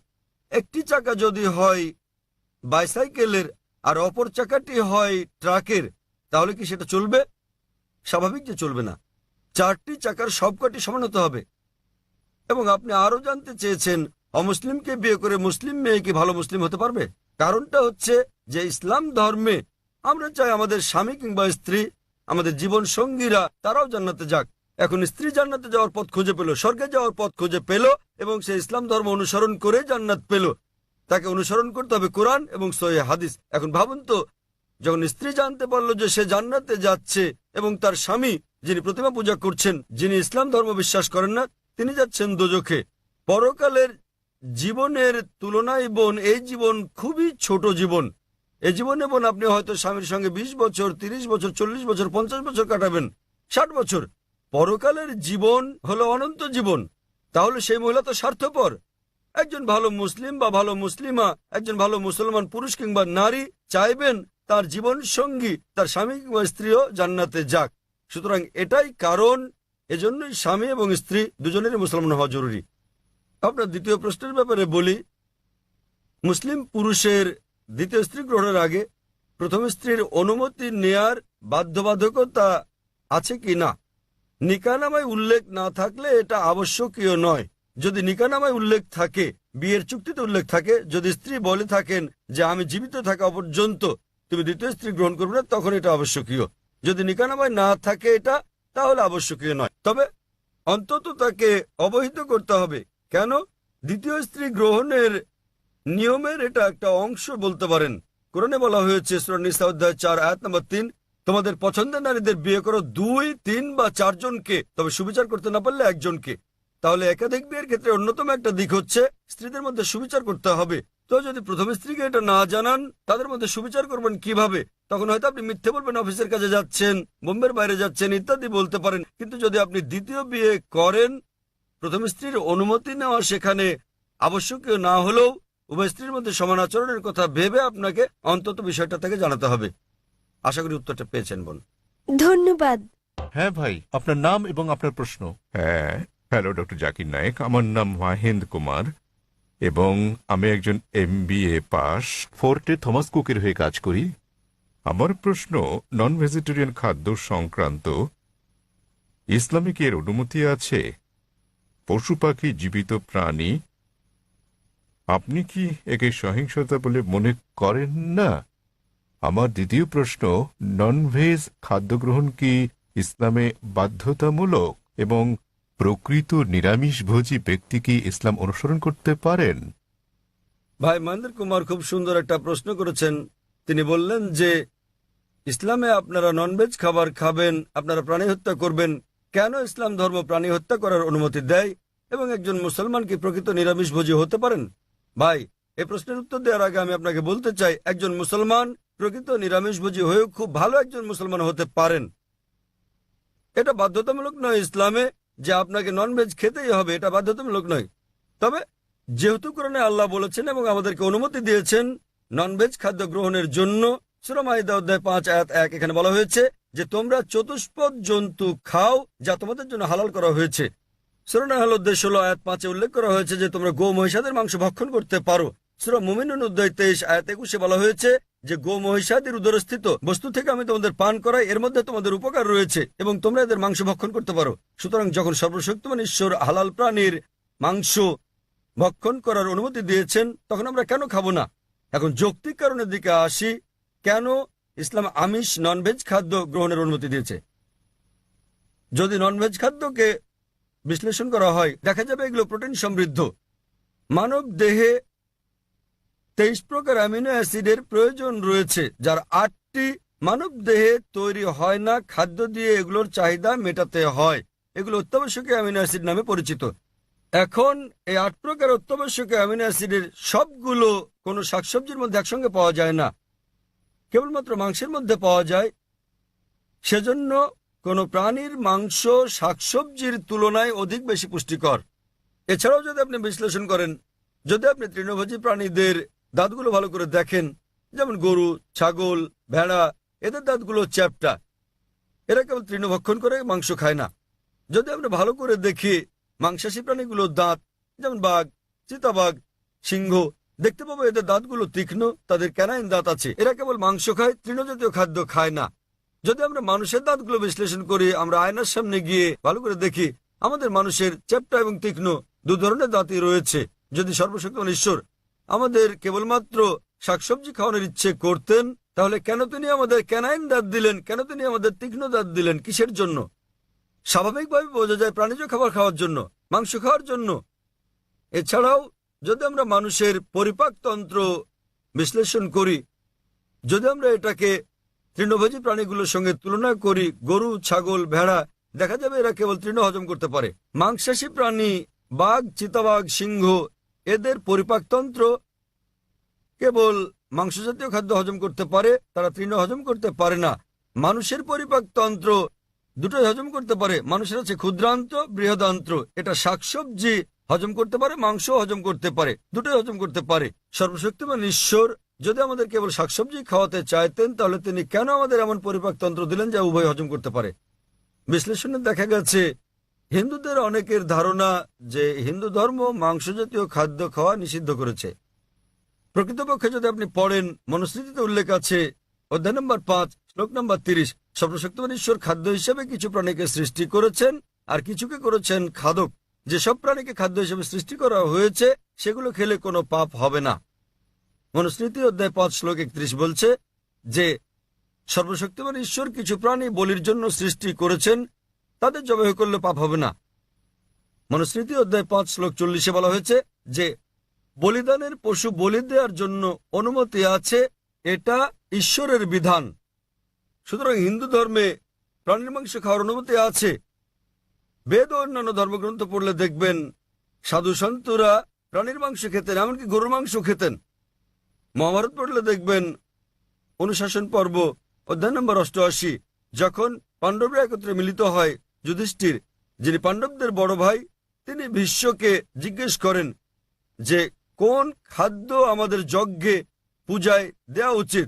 একটি চাকা যদি হয় বাইসাইকেলের আর অপর চাকাটি হয় ট্রাকের, তাহলে কি সেটা চলবে? স্বাভাবিক যে চলবে না। 4টি চাকার সবকটি সমান হতে হবে। এবং আপনি আরো জানতে চেয়েছেন অমুসলিমকে বিয়ে করে মুসলিম মেয়ে কি ভালো মুসলিম হতে পারবে? কারণটা হচ্ছে যে ইসলাম ধর্মে আমরা চাই আমাদের স্বামী কিংবা স্ত্রী, আমাদের জীবন সঙ্গীরা তারাও জান্নাতে যাক। এখন স্ত্রী জান্নাতে যাওয়ার পথ খুঁজে পেল, স্বর্গে যাওয়ার পথ খুঁজে পেল, এবং সে ইসলাম ধর্ম অনুসরণ করে জান্নাত পেল। তাকে অনুসরণ করতে হবে কোরআন এবং সহিহ হাদিস। এখন ভাবুন তো, যখন স্ত্রী জানতে পারলো যে সে জান্নাতে যাচ্ছে এবং তার স্বামী যিনি প্রতিমা পূজা করছেন, যিনি ইসলাম ধর্ম বিশ্বাস করেন না, তিনি যাচ্ছেন দোজখে। পরকালের জীবনের তুলনায় বোন এই জীবন খুবই ছোট জীবন। এই জীবনে বোন আপনি হয়তো স্বামীর সঙ্গে 20 বছর, 30 বছর, 40 বছর, 50 বছর কাটাবেন, 60 বছর। পরকালের জীবন হলো অনন্ত জীবন। তাহলে সেই মহিলা তো স্বার্থপর। একজন ভালো মুসলিম বা ভালো মুসলিমা, একজন ভালো মুসলমান পুরুষ কিংবা নারী চাইবেন তার জীবন সঙ্গী, তার স্বামী কিংবা স্ত্রীও জান্নাতে যাক। সুতরাং এটাই কারণ, এজন্যই স্বামী এবং স্ত্রী দুজনেরই মুসলমান হওয়া জরুরি। আপনার দ্বিতীয় প্রশ্নের ব্যাপারে বলি, মুসলিম পুরুষের দ্বিতীয় স্ত্রী গ্রহণের আগে প্রথম স্ত্রীর অনুমতি নেয়ার বাধ্যবাধকতা আছে কি না? নিকাহনামায় উল্লেখ না থাকলে এটা আবশ্যকীয় নয়। যদি নিকাহনামায় উল্লেখ থাকে, বিয়ের চুক্তিতে উল্লেখ থাকে, যদি স্ত্রী বলে থাকেন যে আমি জীবিত থাকা পর্যন্ত তুমি দ্বিতীয় স্ত্রী গ্রহণ করবে না, তখন এটা আবশ্যকীয়। যদি নিকাহনামায় না থাকে এটা, তাহলে আবশ্যকীয় নয়। তবে অন্তত তাকে অবহিত করতে হবে। কেন? দ্বিতীয় স্ত্রী গ্রহণের নিয়মের এটা একটা অংশ বলতে পারেন। কোরআনে বলা হয়েছে সূরা নিসা অধ্যায় 4 আয়াত নম্বর 3, তোমাদের পছন্দের নারীদের বিয়ে করো 2, 3 বা 4 জনকে, তবে সুবিচার করতে না পারলে একজনকে। তাহলে একাধিক বিয়ের ক্ষেত্রে অন্যতম একটা দিক হচ্ছে স্ত্রীদের মধ্যে সুবিচার করতে হবে। তো যদি প্রথম স্ত্রীকে এটা না জানান, তাদের মধ্যে সুবিচার করবেন কিভাবে? তখন হয়তো আপনি মিথ্যে বলবেন, অফিসের কাজে যাচ্ছেন, বোম্বের বাইরে যাচ্ছেন ইত্যাদি বলতে পারেন। কিন্তু যদি আপনি দ্বিতীয় বিয়ে করেন, প্রথম স্ত্রীর অনুমতি নেওয়া সেখানে আবশ্যকীয় না হলেও উভয় স্ত্রীর মধ্যে সমান আচরণের কথা ভেবে আপনাকে অন্তত বিষয়টা থেকে জানাতে হবে। আশা করি উত্তরটা পেয়েছেন বোন। ধন্যবাদ। হ্যাঁ ভাই, আপনার নাম এবং আপনার প্রশ্ন। হ্যাঁ, হ্যালো ডক্টর জাকির নায়েক, আমার নাম মাহেন্দ কুমার এবং আমি একজন MBA পাস। ফোর্টে থমাস কুকের হয়ে কাজ করি। আমার প্রশ্ন নন ভেজিটেরিয়ান খাদ্য সংক্রান্ত। ইসলামে কি এর অনুমতি আছে? পশু পাখি জীবিত প্রাণী, আপনি কি একে সহিংসতা বলে মনে করেন না? আমার দ্বিতীয় প্রশ্ন, নন ভেজ খাদ্য গ্রহণ কি ইসলামে বাধ্যতামূলক এবং প্রকৃত নিরামিষভোজী ব্যক্তি কি ইসলাম অনুসরণ করতে পারেন? ভাই মহেন্দ্র কুমার খুব সুন্দর একটা প্রশ্ন করেছেন। তিনি বললেন যে ইসলামে আপনারা ননভেজ খাবার খাবেন, আপনারা প্রাণী হত্যা করবেন, কেন ইসলাম ধর্ম প্রাণী হত্যা করার অনুমতি দেয়? এবং একজন মুসলমান কি প্রকৃত নিরামিষভোজী হতে পারেন? ভাই, এই প্রশ্নের উত্তর দেওয়ার আগে আমি আপনাকে বলতে চাই, একজন মুসলমান প্রকৃত নিরামিষভোজী হয়েও খুব ভালো একজন মুসলমান হতে পারেন। এটা বাধ্যতামূলক নয় ইসলামে যে আপনাকে ননভেজ খেতেই হবে, এটা বাধ্যতামূলক নয়। তবে যেহেতু কোরআনে আল্লাহ বলেছেন এবং আমাদেরকে অনুমতি দিয়েছেন ননভেজ খাদ্য গ্রহণের জন্য, সূরা মাইদা অধ্যায় 5 আয়াত 1 এখানে বলা হয়েছে যে তোমরা চতুষ্পদ জন্তু খাও যা তোমাদের জন্য হালাল করা হয়েছে। সূরা নাহল অধ্যায় 16 আয়াত 5 উল্লেখ করা হয়েছে যে তোমরা গো মহিষাদের মাংস ভক্ষণ করতে পারো। সূরা মুমিনুন অধ্যায় 23 আয়াত 21 বলা হয়েছে যে গো মহিষাদের উদরস্থিত বস্তু থেকে আমি তোমাদের পান করাই, এর মধ্যে তোমাদের উপকার রয়েছে এবং তোমরা এদের মাংস ভক্ষণ করতে পারো। সুতরাং যখন সর্বশক্তিমান ঈশ্বর হালাল প্রাণীর মাংস ভক্ষণ করার অনুমতি দিয়েছেন তখন আমরা কেন খাবো না? এখন যৌক্তিক কারণের দিকে আসি, কেন ইসলাম আমিষ ননভেজ খাদ্য গ্রহণের অনুমতি দিয়েছে? যদি ননভেজ খাদ্যকে বিশ্লেষণ করা হয় দেখা যাবে এগুলো প্রোটিন সমৃদ্ধ। মানব দেহে 23 প্রকার অ্যামিনো অ্যাসিডের প্রয়োজন রয়েছে, যার 8টি মানব দেহে তৈরি হয় না, খাদ্য দিয়ে এগুলোর চাহিদা মেটাতে হয়। এগুলো অত্যাবশ্যকীয় অ্যামিনো অ্যাসিড নামে পরিচিত। এখন এই 8 প্রকার অত্যাবশ্যকীয় অ্যামিনো অ্যাসিডের সবগুলো কোনো শাকসবজির মধ্যে একসঙ্গে পাওয়া যায় না, কেবলমাত্র মাংসের মধ্যে পাওয়া যায়। সেজন্য কোনো প্রাণীর মাংস শাকসবজির তুলনায় অধিক বেশি পুষ্টিকর। এছাড়াও যদি আপনি বিশ্লেষণ করেন, যদি আপনি তৃণভোজী প্রাণীদের দাঁতগুলো ভালো করে দেখেন, যেমন গরু, ছাগল, ভেড়া, এদের দাঁতগুলো চ্যাপ্টা, এরা কেবল তৃণভক্ষণ করে, মাংস খায় না। যদি আমরা ভালো করে দেখি মাংসাশী প্রাণীগুলোর দাঁত, যেমন বাঘ, চিতাবাঘ, সিংহ, দেখতে পাবো এদের দাঁতগুলো তীক্ষ্ণ, তাদের ক্যানাইন দাঁত আছে। এরা কেবল মাংস খায়, তৃণজাতীয় খাদ্য খায় না। যদি আমরা মানুষের দাঁতগুলো বিশ্লেষণ করি, আমরা আয়নার সামনে গিয়ে ভালো করে দেখি আমাদের মানুষের চ্যাপ্টা এবং তীক্ষ্ণ 2 ধরনের দাঁতই রয়েছে। যদি সর্বশক্তিমান ঈশ্বর আমাদের কেবলমাত্র শাকসবজি খাওয়ানোর ইচ্ছে করতেন তাহলে কেন তিনি আমাদের ক্যানাইন দাঁত দিলেন? কেন তিনি আমাদের তীক্ষ্ণ দাঁত দিলেন? কিসের জন্য? স্বাভাবিকভাবে বোঝা যায় প্রাণীজ খাবার খাওয়ার জন্য, মাংস খাওয়ার জন্য। এছাড়াও যদি আমরা মানুষের পরিপাকতন্ত্র বিশ্লেষণ করি, যদি আমরা এটাকে তৃণভোজী প্রাণীগুলোর সঙ্গে তুলনা করি, গরু, ছাগল, ভেড়া, দেখা যাবে এরা কেবল তৃণ হজম করতে পারে। মাংসাশী প্রাণী বাঘ, চিতাবাঘ, সিংহ, এদের পরিপাকতন্ত্র কেবল মাংসজাতীয় খাদ্য হজম করতে পারে, তারা তৃণ হজম করতে পারে না। মানুষের পরিপাকতন্ত্র দুটোই হজম করতে পারে। মানুষের আছে ক্ষুদ্রান্ত, বৃহদান্ত্র। এটা শাকসবজি হজম করতে পারে, মাংস হজম করতে পারে, দুটোই হজম করতে পারে। সর্বশক্তিমান ঈশ্বর যদি আমাদের কেবল শাকসবজি খাওয়াতে চাইতেন তাহলে তিনি কেন আমাদের এমন পরিপাকতন্ত্র দিলেন যা উভয় হজম করতে পারে? বিশ্লেষণে দেখা গেছে হিন্দুদের অনেকের ধারণা যে হিন্দু ধর্ম মাংসজাতীয় খাদ্য খাওয়া নিষিদ্ধ করেছে। প্রকৃতপক্ষে যদি আপনি পড়েন, মনুস্মৃতিতে উল্লেখ আছে অধ্যায় নম্বর 5 শ্লোক নম্বর 30, সর্বশক্তিমান ঈশ্বর খাদ্য হিসেবে কিছু প্রাণীকে সৃষ্টি করেছেন আর কিছুকে করেছেন খাদক। যেসব প্রাণীকে খাদ্য হিসেবে সৃষ্টি করা হয়েছে সেগুলো খেলে কোনো পাপ হবে না। মনুস্মৃতি অধ্যায় 5 শ্লোক 31 বলছে যে সর্বশক্তিমান ঈশ্বর কিছু প্রাণী বলির জন্য সৃষ্টি করেছেন, তাদের জবাই করলে পাপ হবে না। মনুস্মৃতি অধ্যায় 5 শ্লোক 40 বলা হয়েছে যে বলিদানের পশু বলি দেওয়ার জন্য অনুমতি আছে, এটা ঈশ্বরের বিধান। সুতরাং হিন্দু ধর্মে প্রাণীর মাংস খাওয়ার অনুমতি আছে। বেদ ও অন্যান্য ধর্মগ্রন্থ পড়লে দেখবেন সাধু সন্তরা প্রাণীর মাংস খেতেন, এমনকি গরুর মাংস খেতেন। মহাভারত পড়লে দেখবেন অনুশাসন পর্ব অধ্যায় নম্বর 88, যখন পাণ্ডবরা একত্রে মিলিত হয়, যুধিষ্ঠির যিনি পাণ্ডবদের বড় ভাই, তিনি ভীষ্মকে জিজ্ঞেস করেন যে কোন খাদ্য আমাদের যজ্ঞে পূজায় দেওয়া উচিত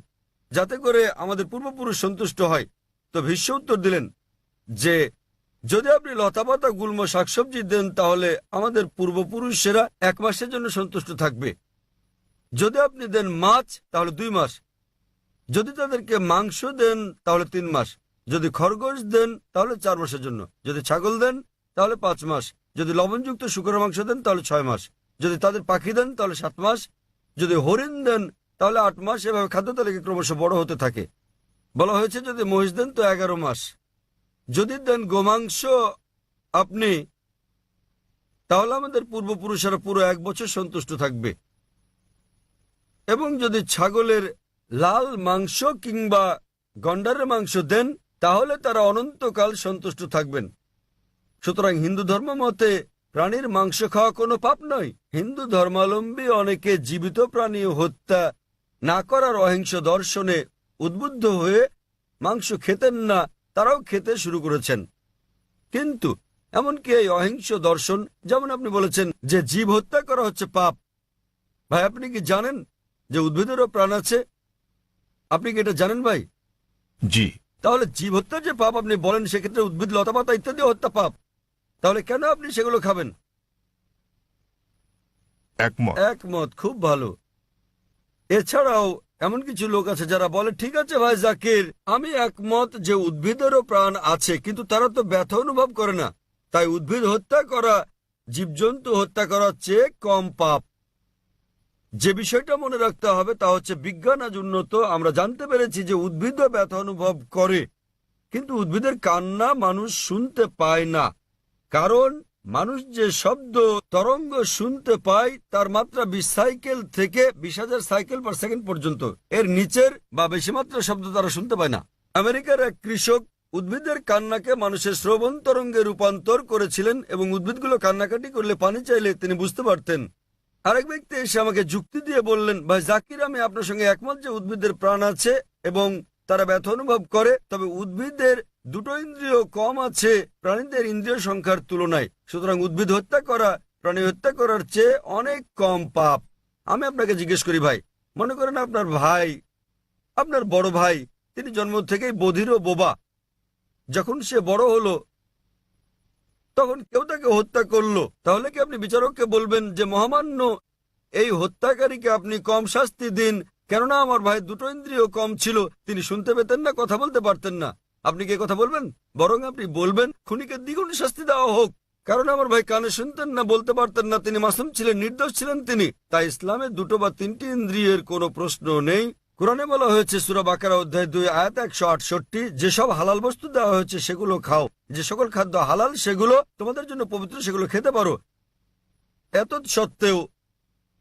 যাতে করে আমাদের পূর্বপুরুষ সন্তুষ্ট হয়। তো ভীষ্ম উত্তর দিলেন যে যদি আপনি লতাপাতা, গুল্ম, শাকসবজি দেন তাহলে আমাদের পূর্বপুরুষেরা 1 মাসের জন্য সন্তুষ্ট থাকবে। যদি আপনি দেন মাছ তাহলে 2 মাস, যদি তাদেরকে মাংস দেন তাহলে 3 মাস, যদি খরগোশ দেন তাহলে 4 মাসের জন্য, যদি ছাগল দেন তাহলে 5 মাস, যদি লবণযুক্ত শুকরের মাংস দেন তাহলে 6 মাস, যদি তাদের পাখি দেন তাহলে 7 মাস, যদি হরিণ দেন তাহলে 8 মাস। এভাবে খাদ্য তালিকা ক্রমশ বড় হতে থাকে। বলা হয়েছে যদি মহিষ দেন তো 11 মাস, যদি দেন গোমাংস আপনি তাহলে আমাদের পূর্বপুরুষেরা পুরো 1 বছর সন্তুষ্ট থাকবে। এবং যদি ছাগলের লাল মাংস কিংবা গন্ডারের মাংস দেন, তাহলে তারা অনন্তকাল সন্তুষ্ট থাকবেন। সুতরাং হিন্দু ধর্ম মতে প্রাণীর মাংস খাওয়া কোনো পাপ নয়। হিন্দু ধর্মাবলম্বী অনেকে জীবিত প্রাণী হত্যা না করার অহিংস দর্শনে উদ্বুদ্ধ হয়ে মাংস খেতেন না, তারাও খেতে শুরু করেছেন। কিন্তু এমনকি এই অহিংস দর্শন, যেমন আপনি বলেছেন যে জীব হত্যা করা হচ্ছে পাপ, ভাই আপনি কি জানেন যে উদ্ভিদেরও প্রাণ আছে? আপনি কি এটা জানেন ভাই? জি। তাহলে জীব হত্যা যে পাপ আপনি বলেন, সেক্ষেত্রে উদ্ভিদ লতাপাতা ইত্যাদি হত্যা পাপ, তাহলে কেন আপনি সেগুলো খাবেন? একমত। একমত, খুব ভালো। এছাড়াও এমন কিছু লোক আছে যারা বলে, ঠিক আছে ভাই জাকির, আমি একমত যে উদ্ভিদেরও প্রাণ আছে, কিন্তু তারা তো ব্যথা অনুভব করে না, তাই উদ্ভিদ হত্যা করা জীবজন্তু হত্যা করার চেয়ে কম পাপ। যে বিষয়টা মনে রাখতে হবে তা হচ্ছে বিজ্ঞান আজ উন্নত, আমরা জানতে পেরেছি যে উদ্ভিদও ব্যথা অনুভব করে, কিন্তু উদ্ভিদের কান্না মানুষ শুনতে পায় না। কারণ মানুষ যে শব্দ তরঙ্গ শুনতে পায় তার মাত্রা 20 সাইকেল থেকে 20,000 সাইকেল পার সেকেন্ড পর্যন্ত, এর নিচের বা বেশি মাত্রা শব্দ তারা শুনতে পায় না। আমেরিকার এক কৃষক উদ্ভিদের কান্নাকে মানুষের শ্রবণ তরঙ্গে রূপান্তর করেছিলেন এবং উদ্ভিদগুলো কান্নাকাটি করলে, পানি চাইলে তিনি বুঝতে পারতেন। আরেক ব্যক্তি এসে আমাকে যুক্তি দিয়ে বললেন, ভাই জাকির, আমি আপনার সঙ্গে একমত যে উদ্ভিদের প্রাণ আছে এবং তারা ব্যথা অনুভব করে, তবে উদ্ভিদের দুটো ইন্দ্রিয় কম আছে প্রাণীদের ইন্দ্রিয় সংখ্যার তুলনায়, সুতরাং উদ্ভিদ হত্যা করা প্রাণী হত্যা করার চেয়ে অনেক কম পাপ। আমি আপনাকে জিজ্ঞেস করি ভাই, মনে করেন আপনার ভাই, আপনার বড় ভাই, তিনি জন্ম থেকেই বধির ও বোবা। যখন সে বড় হলো তখন কেউ তাকে হত্যা করলো, তাহলে কি আপনি বিচারককে বলবেন যে মহামান্য এই হত্যাকারীকে আপনি কম শাস্তি দিন, কেননা আমার ভাই দুটো ইন্দ্রিয় কম ছিল, তিনি শুনতে পেতেন না, কথা বলতে পারতেন না? আপনি কি কথা বলবেন? বরং আপনি বলবেন খুনিকে দ্বিগুণ শাস্তি দেওয়া হোক, কারণ আমার ভাই কানে শুনতেন না, বলতে পারতেন না, তিনি মাসুম ছিলেন, নির্দোষ ছিলেন তিনি। তাই ইসলামে দুটো বা তিনটি ইন্দ্রিয়ের কোনো প্রশ্ন নেই। কোরআনে বলা হয়েছে সূরা বাকারা অধ্যায় 2 আয়াত 168, যেসব হালাল বস্তু দেওয়া হয়েছে সেগুলো খাও, যে সকল খাদ্য হালাল সেগুলো তোমাদের জন্য পবিত্র, সেগুলো খেতে পারো। এত সত্ত্বেও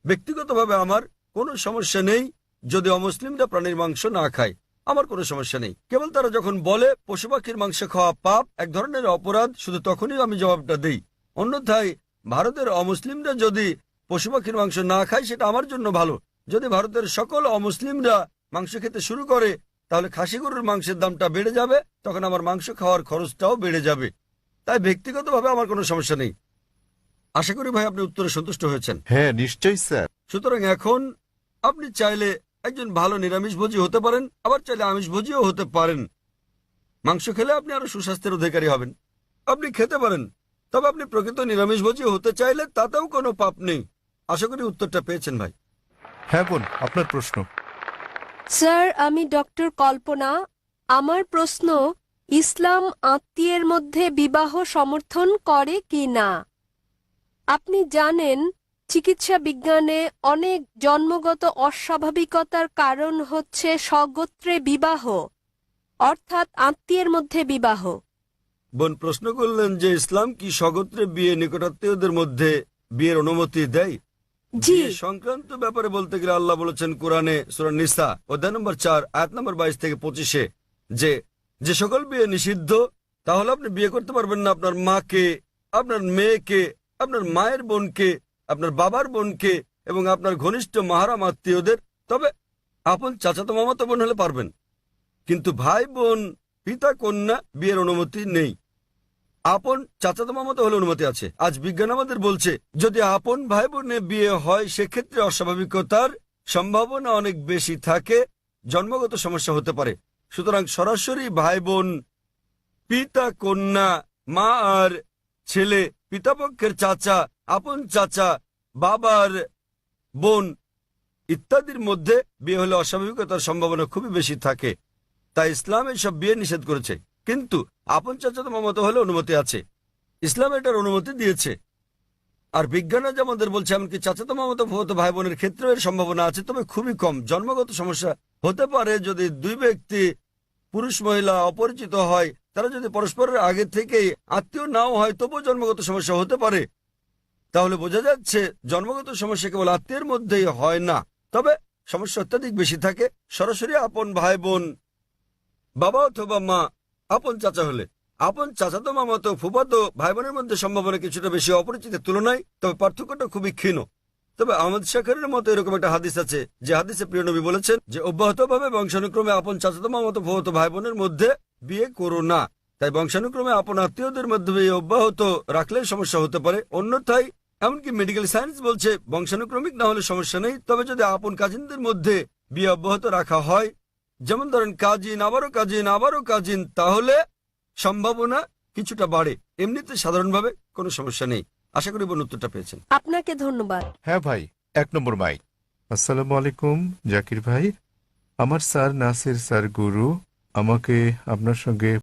ব্যক্তিগতভাবে আমার কোনো সমস্যা নেই যদি অমুসলিমরা প্রাণীর মাংস না খায়, আমার কোনো সমস্যা নেই। কেবল তারা যখন বলে পশু পাখির মাংস খাওয়া পাপ, এক ধরনের অপরাধ, শুধু তখনই আমি জবাবটা দেই। অন্যথায় ভারতের অমুসলিমরা যদি পশু পাখির মাংস না খায় সেটা আমার জন্য ভালো। যদি ভারতের সকল অমুসলিমরা মাংস খেতে শুরু করে তাহলে খাসি গরুর মাংসের দামটা বেড়ে যাবে, তখন আমার মাংস খাওয়ার খরচটাও বেড়ে যাবে। তাই ব্যক্তিগতভাবে আমার কোনো সমস্যা নেই। আশা করি ভাই আপনি উত্তরে সন্তুষ্ট হয়েছেন। হ্যাঁ, নিশ্চয়ই স্যার। সুতরাং এখন আপনি চাইলে একজন ভালো নিরামিষভোজী হতে পারেন, আবার চাইলে আমিষভোজীও হতে পারেন। মাংস খেলে আপনি আরো সুস্বাস্থ্যের অধিকারী হবেন, আপনি খেতে পারেন। তবে আপনি প্রকৃত নিরামিষভোজী হতে চাইলে তাতেও কোনো পাপ নেই। আশা করি উত্তরটা পেয়েছেন ভাই। হ্যাঁ বোন, আপনার প্রশ্ন। স্যার, আমি ডক্টর কল্পনা। আমার প্রশ্ন, ইসলাম আত্মীয়ের মধ্যে বিবাহ সমর্থন করে কি না? আপনি জানেন চিকিৎসা বিজ্ঞানে অনেক জন্মগত অস্বাভাবিকতার কারণ হচ্ছে স্বগোত্রে বিবাহ, অর্থাৎ আত্মীয়ের মধ্যে বিবাহ। বোন প্রশ্ন করলেন যে ইসলাম কি স্বগোত্রে বিয়ে, নিকটাত্মীয়দের মধ্যে বিয়ের অনুমতি দেয়? জি। বিয়ে সংক্রান্ত ব্যাপারে বলতে গেলে আল্লাহ বলেছেন কোরআনে সূরা নিসা অধ্যায় নম্বর 4 আয়াত নম্বর 22 থেকে 25 যে যে সকল বিয়ে নিষিদ্ধ, তাহলে আপনি বিয়ে করতে পারবেন না আপনার মাকে, আপনার মেয়েকে, আপনার মায়ের বোনকে, আপনার বাবার বোনকে এবং আপনার ঘনিষ্ঠ মাহারাম আত্মীয়দের। তবে আপন চাচাতো মামাতো বোন হলে পারবেন, কিন্তু ভাই বোন, পিতা কন্যা বিয়ের অনুমতি নেই। আপন চাচাতো মামাতো হলে অনুমতি আছে। আজ বিজ্ঞান আমাদের বলছে যদি আপন ভাই বোনে বিয়ে হয় সেক্ষেত্রে অস্বাভাবিকতার সম্ভাবনা অনেক বেশি থাকে, জন্মগত সমস্যা হতে পারে। সুতরাং সরাসরি ভাই বোন, পিতা কন্যা, মা আর ছেলে, পিতাপক্ষের চাচা, আপন চাচা, বাবার বোন ইত্যাদির মধ্যে বিয়ে হলে অস্বাভাবিকতার সম্ভাবনা খুবই বেশি থাকে। তাই ইসলাম এসব বিয়ে নিষেধ করেছে, কিন্তু আপন চাচাতো মামাতো হলে অনুমতি আছে। ইসলাম এটার অনুমতি দিয়েছে। আর বিজ্ঞান আজ আমাদের বলছে এমনকি চাচাতো মামাতো ফুফাতো ভাই বোনের ক্ষেত্রেও এর সম্ভাবনা আছে, তবে খুবই কম। জন্মগত সমস্যা হতে পারে যদি দুই ব্যক্তি, পুরুষ মহিলা অপরিচিত হয়, তারা যদি পরস্পরের আগে থেকেই আত্মীয় নাও হয় তবুও জন্মগত সমস্যা হতে পারে। তাহলে বোঝা যাচ্ছে জন্মগত সমস্যা কেবল আত্মীয়ের মধ্যেই হয় না, তবে সমস্যা অত্যাধিক বেশি থাকে সরাসরি আপন ভাই বোন বাবা অথবা মা আপন চাচা হলে, আপন চাচাতো মামাতো ফুফাতো ভাই বোনের মধ্যে সম্ভাবনা কিছুটা বেশি অপরিচিতের তুলনায়, তবে পার্থক্যটা খুবই ক্ষীণ। তবে আহমদ শাকরের মতো এরকম একটা হাদিস আছে, যে হাদিসে প্রিয় নবী বলেছেন যে অব্যাহতভাবে বংশানুক্রমে আপন চাচাতো মামাতো ফুফাতো ভাই বোনের মধ্যে বিয়ে করো না। তাই বংশানুক্রমে আপন আত্মীয়দের মধ্যে বিয়ে অব্যাহত রাখলে সমস্যা হতে পারে। অন্যথায় এমনকি মেডিকেল সায়েন্স বলছে বংশানুক্রমিক না হলে সমস্যা নেই, তবে যদি আপন কাজিনদের মধ্যে বিয়ে অব্যাহত রাখা হয়, যেমন ধরেন কাজিন আবারও কাজিন আবারও কাজিন, তাহলে সম্ভাবনা কিছুটা বাড়ে। এমনিতে সাধারণভাবে কোনো সমস্যা নেই। আশা করি বোন উত্তরটা পেয়েছেন। আপনাকে ধন্যবাদ। হ্যাঁ ভাই, 1 নম্বর মাইক। আসসালামু আলাইকুম জাকির ভাই। আমার স্যার নাসির স্যার গুরু আমাকে আপনার সঙ্গে